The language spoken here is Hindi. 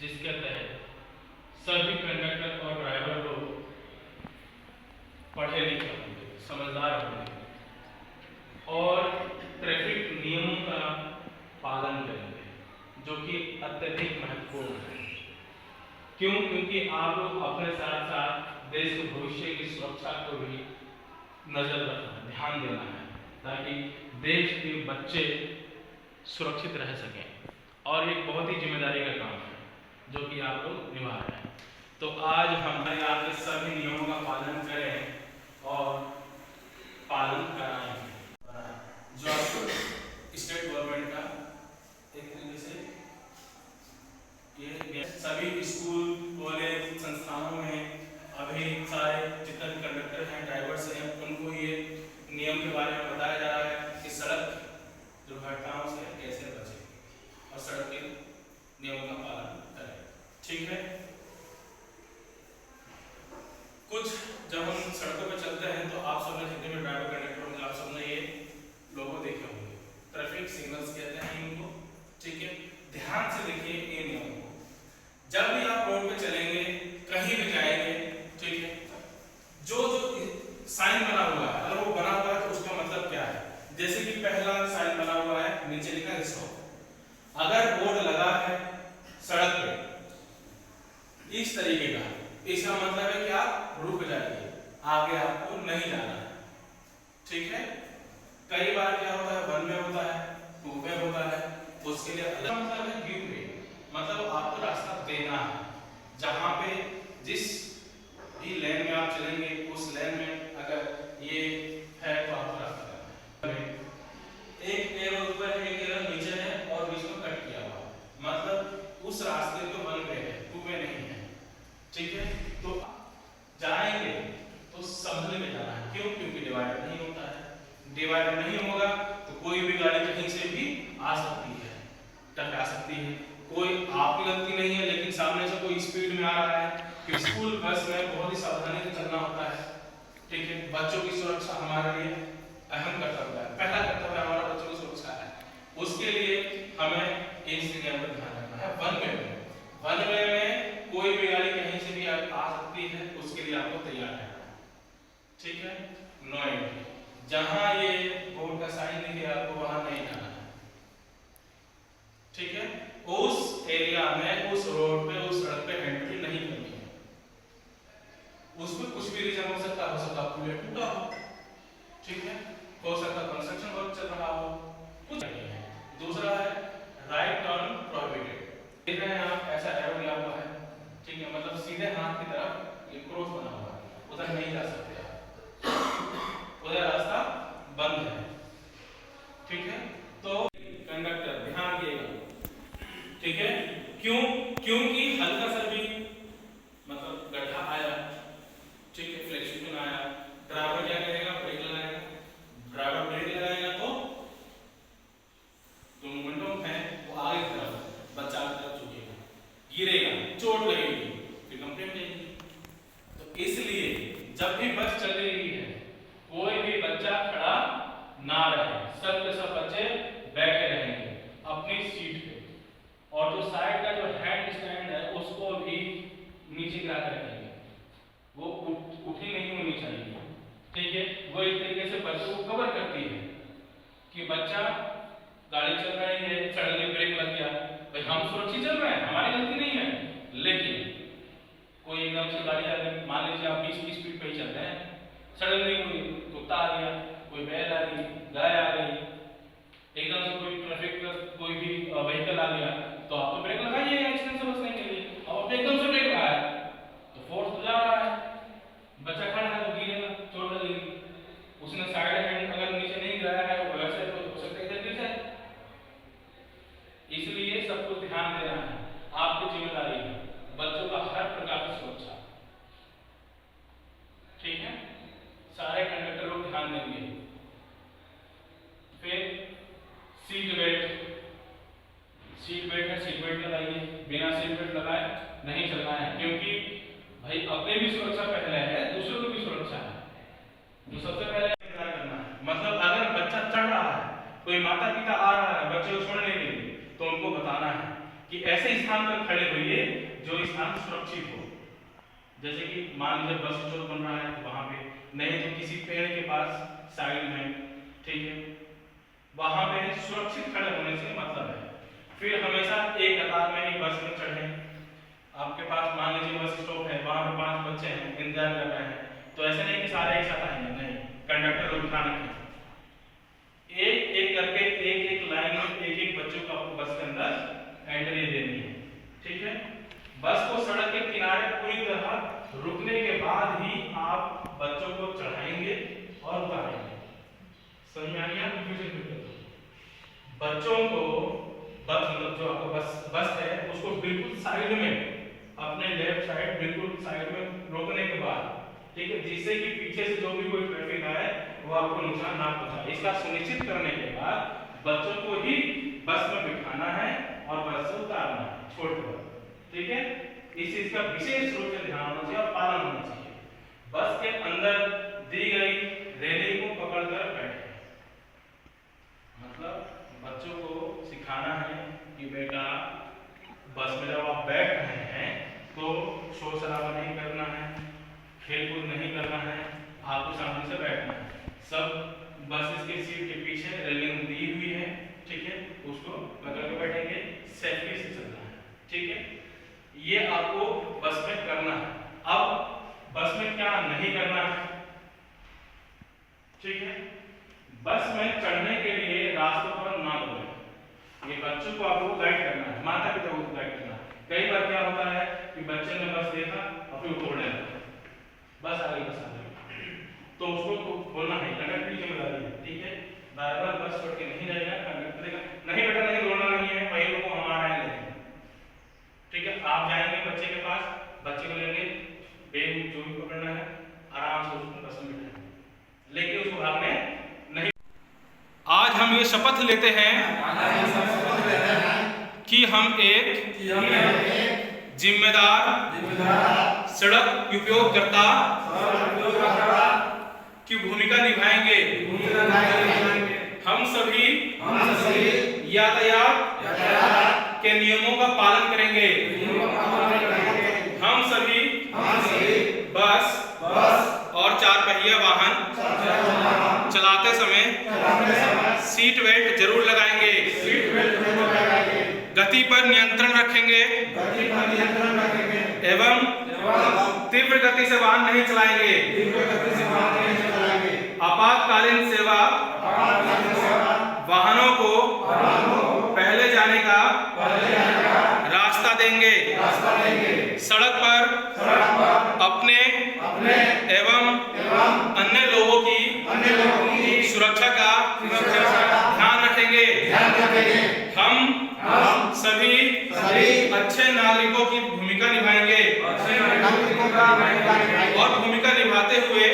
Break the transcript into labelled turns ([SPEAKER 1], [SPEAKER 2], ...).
[SPEAKER 1] जिसके तहत सभी कंडक्टर और ड्राइवर लोग पढ़े लिखे होंगे, समझदार होंगे और ट्रैफिक नियमों का पालन करेंगे, जो कि अत्यधिक महत्वपूर्ण है। क्यों? क्योंकि आप लोग अपने साथ साथ देश के भविष्य की सुरक्षा को भी नजर रखना है, ध्यान देना है, ताकि देश के बच्चे सुरक्षित रह सकें। और एक बहुत ही जिम्मेदारी का काम है जो कि आप लोग निभा रहे हैं। तो आज हम आपके सभी नियमों का पालन करें और पालन कराएं, जो आपको स्टेट गवर्नमेंट का एक तरीके से ये सभी स्कूल कॉलेज संस्थानों में अभी सारे जितने कंडक्टर हैं, ड्राइवर्स हैं, उनको ये नियम के बारे में बताया जा रहा है कि सड़क दुर्घटनाओं से कैसे बचें और सड़क के नियमों का पालन करें। ठीक है। कुछ जब हम सड़कों पर चलते हैं तो आप सबने, जितने भी ड्राइवर कंडक्टर होंगे, आप सबने ये लोगो देखे होंगे, ट्रैफिक सिग्नल्स कहते हैं इनको। ठीक है, ध्यान से देखिए ये नियमों को। जब भी आप रोड पे चलेंगे, कहीं भी जाएंगे, ठीक है, जो साइन बना हुआ है, अगर वो बना हुआ है तो उसका मतलब क्या है? जैसे कि पहला साइन बना हुआ है, नीचे लिखा है स्टॉप। अगर बोर्ड लगा है सड़क पे इस तरीके का, इसका मतलब है कि आप रुक जाइए, आगे आपको नहीं जाना है। ठीक है। कई बार क्या होता है, 1 वे होता है, 2 वे होता है, उसके लिए अलग मतलब है गिव वे, मतलब आपको रास्ता देना है। जहां पे जिस भी लेन में आप चलेंगे, उस लेन में अगर ये है तो आपको रास्ता देना है। एक एरो ऊपर है, एक एरो नीचे है और बीच में कट किया हुआ, मतलब उस रास्ते पे 1 वे है, 2 वे नहीं है। ठीक है। तो जाएंगे तो संभल में जाना है। क्यों? क्योंकि डिवाइडर नहीं होता है। डिवाइडर नहीं होगा तो कोई भी गाड़ी कहीं से भी आ सकती है, टकरा सकती है। कोई आपकी गलती नहीं है, लेकिन सामने से कोई स्पीड में आ रहा है। कि स्कूल बस में बहुत ही सावधानी से चलना होता है। ठीक है। बच्चों की सुरक्षा हमारे लिए अहम कर्तव्य है, पहला कर्तव्य हमारा बच्चों की सुरक्षा है। उसके लिए हमें इन नियम पर ध्यान रखना है। 1 वे में कोई भी गाड़ी कहीं से भी आ सकती है, उसके लिए आपको तैयार रहना है। ठीक है। नो एंट्री, जहां ये बोर्ड का साइन दिखे आपको वहां नहीं जाना है। ठीक है। उस एरिया में, उस रोड पे, उस सड़क पे एंट्री नहीं करनी है। उसमें कुछ भी रीजन हो सकता पुल टूटा हो, ठीक है, हो सकता कंस्ट्रक्शन वर्क चल रहा हो, कुछ नहीं है। दूसरा है राइट टर्न प्रोहिबिटेड। देख रहे हैं आप, ऐसा एरो दिया हुआ है, ठीक है, मतलब सीधे हाथ की तरफ ये क्रॉस बना हुआ है, उधर नहीं जा सकते आप, उधर रास्ता बंद है। ठीक है। तो कंडक्टर ध्यान दिएगा। ठीक है। क्यों? क्योंकि हल्का सा भी मतलब गड्ढा आया, ठीक है, फ्लेक्सिबल आया, ड्राइवर क्या करेगा? ब्रेक लगाएगा। ड्राइवर ब्रेक लगाएगा तो जो मोमेंटम है वो आगे की तरफ, बच्चा आगे तरफ झुकेगा, गिरेगा, चोट लगेगी, फिर कंप्लेंट जाएगी। तो इसलिए जब भी बस चल रही है, कोई भी बच्चा खड़ा ना रहे, सब के सब बच्चे बैठे रहेंगे अपनी सीट पे, और जो साइड का जो हैंड स्टैंड है उसको भी नीचे गिरा कर रखेंगे, वो उठी नहीं होनी चाहिए। ठीक है। वो एक तरीके से बच्चों को कवर करती है कि बच्चा गाड़ी चल रही है, सडनली ब्रेक लग गया, भाई हम सुरक्षित चल रहे हैं, हमारी गलती नहीं है, लेकिन कोई एकदम से गाड़ी आ गई, मान लीजिए आप 20 की स्पीड पे ही चल रहे हैं, सडनली कोई कुत्ता आ गया, कोई बैल आ गई, गाय आ गई, एकदम से कोई ट्रैफिक का कोई भी व्हीकल आ गया, तो आप तो ब्रेक लगाइए एक्सीडेंट से बचने के लिए। अब आपने एकदम से ब्रेक लगाया तो फोर्स तो जा रहा है, बच्चा खड़ा है तो गिरेगा, चोट लगेगी। उसने साइड हैंड अगर नीचे नहीं गिराया है वो वैसे तो हो सकता है इधर गिर जाए। इसलिए सबको ध्यान देना है, आपकी जिम्मेदारी है बच्चों का हर प्रकार की सुरक्षा। ठीक है। सारे कंडक्टर लोग ध्यान देंगे। फिर सीट बेल्ट, सीट बेल्ट है, सीट बेल्ट लगाइए, बिना सीट बेल्ट लगाए नहीं चलना है, क्योंकि भाई अपने भी सुरक्षा पहले है, दूसरों की भी सुरक्षा है। तो सबसे पहले क्या करना है, मतलब अगर बच्चा चढ़ रहा है, कोई माता पिता आ रहा है बच्चे को छोड़ने के लिए, तो उनको बताना है कि ऐसे स्थान पर खड़े होइए जो स्थान सुरक्षित हो। जैसे कि मान लीजिए बस स्टॉप बन रहा है वहां पे, नहीं तो किसी पेड़ के पास साइड में, ठीक है, वहां पे सुरक्षित खड़े होने से मतलब है। फिर हमेशा एक कतार में ही बस में चढ़े। आपके पास मान लीजिए बस स्टॉप है, वहां पे 5 बच्चे हैं इंतजार कर रहे हैं, तो ऐसे नहीं कि सारे एक साथ आएंगे, नहीं, कंडक्टर लोग ध्यान रखें, एक एक करके एक एक लाइन में एक एक बच्चों को आपको बस के अंदर एंट्री देनी है, ठीक है। बस को सड़क के किनारे पूरी तरह रुकने के बाद ही आप बच्चों को चढ़ाएंगे और उतारेंगे। समझ में आ गया? बच्चों को बस मतलब जो आपका बस है उसको बिल्कुल साइड में, अपने लेफ्ट साइड बिल्कुल साइड में रोकने के बाद, ठीक है, जिससे कि पीछे से जो भी कोई ट्रैफिक आए वो आपको नुकसान ना पहुंचाए। इसका सुनिश्चित करने के बाद बच्चों को ही बस में बिठाना है और बस से उतारना है, छोड़कर, ठीक है। इस चीज का विशेष रूप से ध्यान होना चाहिए और पालन होना चाहिए। बस के अंदर दी गई रेलिंग को पकड़कर बैठे, मतलब बच्चों को सिखाना है कि बेटा बस में जब आप बैठ रहे हैं तो शोर शराबा नहीं करना है, खेलकूद नहीं करना है, आपको सामने से बैठना है। सब बस के सीट के पीछे रेलिंग दी हुई है, ठीक है, उसको पकड़ के बैठेंगे, सेफ्टी से चलना है, ठीक है। ये आपको बस में करना है। अब बस में क्या नहीं करना है, ठीक है। बस में चढ़ने के लिए रास्तों पर ना दौड़ें। ये बच्चों को आपको गाइड करना है, माता पिता को गाइड करना है। कई बार क्या होता है कि बच्चे ने बस देखा और फिर दौड़ने लगा, बस आ गई, तो उसको तो बोलना है, कंडक्टर की जिम्मेदारी है, ठीक है। बार बार बस छोड़ के नहीं रहेगा, कंडक्टर देगा नहीं बेटा नहीं दौड़ना नहीं है, वही लोग हमारा है लेकिन, ठीक है। आप जाएंगे बच्चे के पास, बच्चे को लेंगे, बेग जो भी पकड़ना है आराम से उसको बस में बिठाएंगे, लेकिन उसको भागने नहीं। आज हम ये शपथ लेते हैं कि हम एक जिम्मेदार सड़क उपयोगकर्ता की भूमिका निभाएंगे। हम सभी यातायात के नियमों का पालन करेंगे। हम सभी बस और 4 पहिया वाहन चलाते समय सीट बेल्ट जरूर लगाएंगे। गति पर नियंत्रण रखेंगे एवं तीव्र गति से वाहन नहीं चलाएंगे। आपातकालीन सेवा वाहनों को पहले जाने का रास्ता देंगे। सड़क पर अपने एवं अन्य लोगों की सुरक्षा का ध्यान रखेंगे। हम सभी अच्छे नागरिकों की भूमिका निभाएंगे और भूमिका निभाते हुए